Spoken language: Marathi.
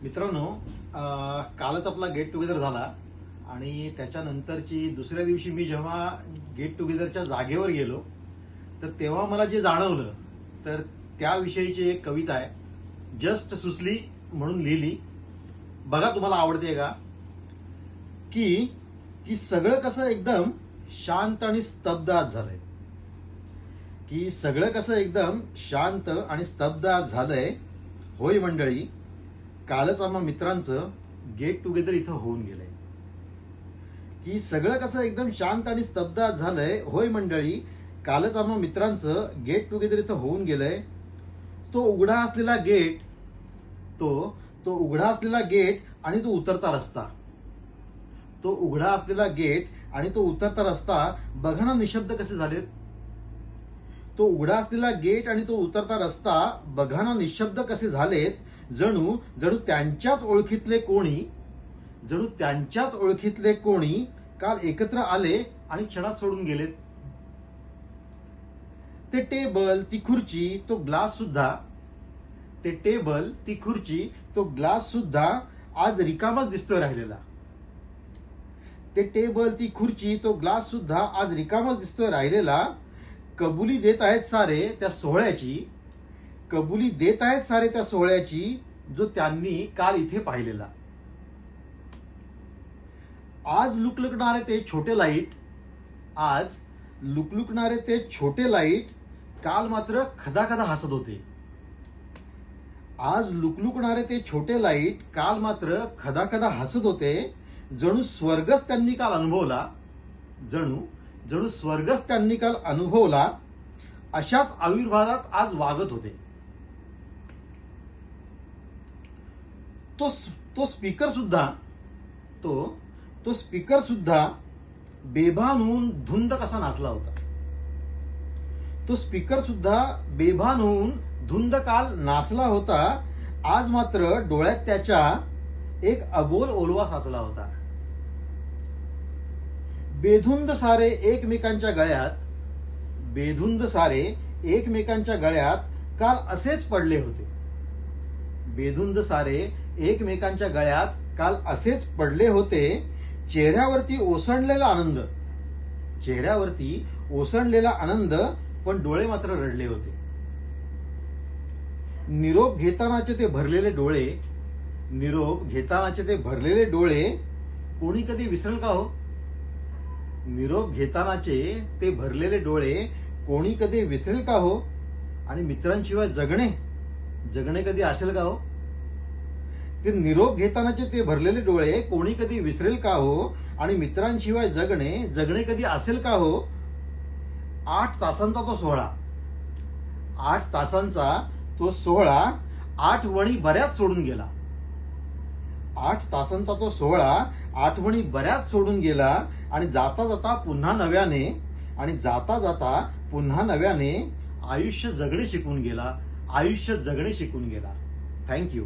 मित्रांनो, कालच आपला गेट टुगेदर झाला आणि त्याच्यानंतरची दुसऱ्या दिवशी मी जेव्हा गेट टुगेदरच्या जागेवर गेलो तर तेव्हा मला जे जाणवलं तर त्याविषयीची एक कविता आहे. जस्ट सुचली म्हणून लिहिली. बघा तुम्हाला आवडते का? की की सगळं कसं एकदम शांत आणि स्तब्ध आज झालंय. की सगळं कसं एकदम शांत आणि स्तब्ध आज झालंय. होय मंडळी, कालच आम्हा मित्रांचं गेट टुगेदर इथं होऊन गेलंय. की सगळं कसं एकदम शांत आणि स्तब्ध आज झालंय. होय मंडळी, कालच आम्हा मित्रांचं गेट टुगेदर इथं होऊन गेलंय. तो उघडा असलेला गेट, तो उघडा असलेला गेट आणि तो उतरता रस्ता, तो उघडा असलेला गेट आणि तो उतरता रस्ता बघा ना निशब्द कसे झालेत. तो उघडा असलेला गेट आणि तो उतरता रस्ता बघा ना निशब्द कसे झालेत. जणू जणू त्यांच्याच ओळखीतले कोणी काल एकत्र आले आणि क्षणात सोडून गेलेत. ते टेबल, ती खुर्ची, तो ग्लास सुद्धा, ते टेबल, ती खुर्ची, तो ग्लास सुद्धा आज रिकामाच दिसतोय राहिलेला. ते टेबल, ती खुर्ची, तो ग्लास सुद्धा आज रिकामाच दिसतोय राहिलेला. कबुली देत आहेत सारे त्या सोहळ्याची, कबुली देत आहेत सारे त्या सोहळ्याची जो त्यांनी काल इथे पाहिलेला. आज लुकलुकणारे ते छोटे लाईट, आज लुकलुकणारे ते छोटे लाईट काल मात्र खदाखदा हसत होते. आज लुकलुकणारे ते छोटे लाईट काल मात्र खदाखदा हसत होते. जणू स्वर्गच त्यांनी काल अनुभवला, जणू स्वर्गच त्यांनी काल अनुभवला. अशाच आविर्भावात आज वागत होते. तो स्पीकर सुद्धा बेभान होऊन धुंद कसा नाचला होता. तो स्पीकर सुद्धा बेभान होऊन धुंद काल नाचला होता. आज मात्र डोळ्यात त्याच्या एक अबोल ओलवा साचला होता. बेधुंद सारे एकमेकांच्या गळ्यात काल असेच पडले होते. बेधुंद सारे एकमेकांच्या गळ्यात काल असेच पडले होते. चेहऱ्यावरती ओसंडलेला आनंद, पण डोळे मात्र रडले होते. निरोप घेतानाचे ते भरलेले डोळे कोणी कधी विसरेल का हो? निरोप घेतानाचे ते भरलेले डोळे कोणी कधी विसरेल का हो? आणि मित्रांशिवाय जगणे कधी असेल का हो? ते निरोप घेतानाचे ते भरलेले डोळे कोणी कधी विसरेल का हो? आणि मित्रांशिवाय जगणे कधी असेल का हो? 8 तासांचा तो सोहळा, 8 तासांचा तो सोहळा आठवणी बऱ्याच सोडून गेला. 8 तासांचा तो सोहळा आठवणी बऱ्याच सोडून गेला. आणि जाता जाता पुन्हा नव्याने आयुष्य जगणे शिकून गेला. Thank you.